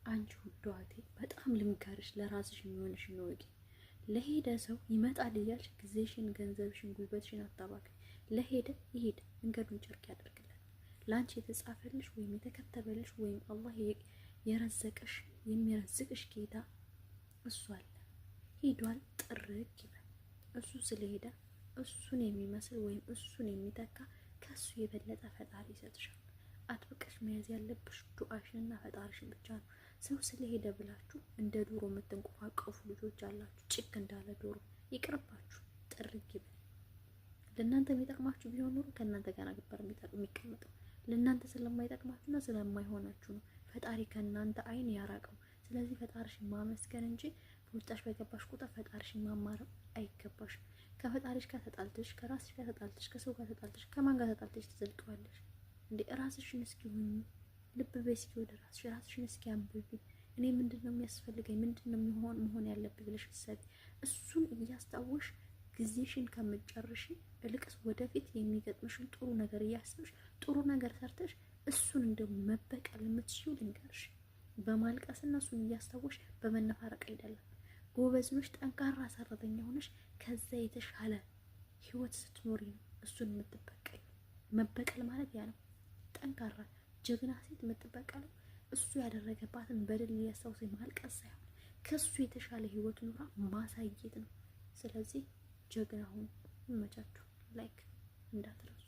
አንቺ ውድ እህቴ በጣም ልምከርሽ፣ ለራስሽ የሚሆንሽ ነው ወቂ። ለሄደ ሰው ይመጣል እያልሽ ጊዜሽን፣ ገንዘብሽን፣ ጉልበትሽን አታባክኝ። ለሄደ ይሄድ፣ መንገዱን ጨርቅ ያደርግለት። ለአንቺ የተጻፈልሽ ወይም የተከተበልሽ ወይም አላህ የረዘቀሽ የሚረዝቅሽ ጌታ እሱ አለ። ሄዷል፣ ጥርግ ይበል። እሱ ስለሄደ እሱን የሚመስል ወይም እሱን የሚተካ ከሱ የበለጠ ፈጣሪ ይሰጥሻል። አጥብቀሽ መያዝ ያለብሽ ዱዓሽንና ፈጣሪሽን ብቻ ነው። ሰው ስለሄደ ብላችሁ እንደ ዶሮ የምትንቆፋቀፉ ልጆች አላችሁ። ጭክ እንዳለ ዶሮ ይቅርባችሁ፣ ጥርግ ይበል። ለእናንተ የሚጠቅማችሁ ቢሆን ኖሮ ከእናንተ ጋር ነበር የሚቀመጠው። ለእናንተ ስለማይጠቅማችሁና ስለማይሆናችሁ ነው ፈጣሪ ከእናንተ አይን ያራቀው። ስለዚህ ፈጣሪሽን ማመስገን እንጂ በወጣሽ በገባሽ ቁጥር ፈጣሪሽን ማማረር አይገባሽም። ከፈጣሪሽ ጋር ተጣልተሽ፣ ከራስሽ ጋር ተጣልተሽ፣ ከሰው ጋር ተጣልተሽ፣ ከማን ጋር ተጣልተሽ ትዘልቀዋለሽ እንዴ? ራስሽን እስኪ ሁኚ፣ ልብ በይ እስኪ ወደ ራስሽ። ራስሽን እስኪ አንብቢ። እኔ ምንድነው የሚያስፈልገኝ፣ ምንድነው መሆን ያለብኝ ብለሽ ሰቢ። እሱን እያስታወሽ ጊዜሽን ከምትጨርሺ እልቅስ ወደፊት የሚገጥምሽን ጥሩ ነገር እያሰብሽ ጥሩ ነገር ሰርተሽ እሱን እንደው መበቀል የምትችይው ልንገርሽ፣ በማልቀስና እሱን እያስታወሽ በመነፋረቅ አይደለም። ጎበዝ ነሽ፣ ጠንካራ ሰራተኛ ሆነሽ ከዛ የተሻለ ህይወት ስትኖሪ ነው እሱን የምትበቀይ። መበቀል ማለት ያ ነው። ጠንካራ ጀግና ሴት የምትበቀለው እሱ ያደረገባትን በደል እያስታወሰ ማልቀስ ሳይሆን ከሱ የተሻለ ህይወት ኑራ ማሳየት ነው። ስለዚህ ጀግና ሁኑ። ይመቻችሁ። ላይክ እንዳትረሱ።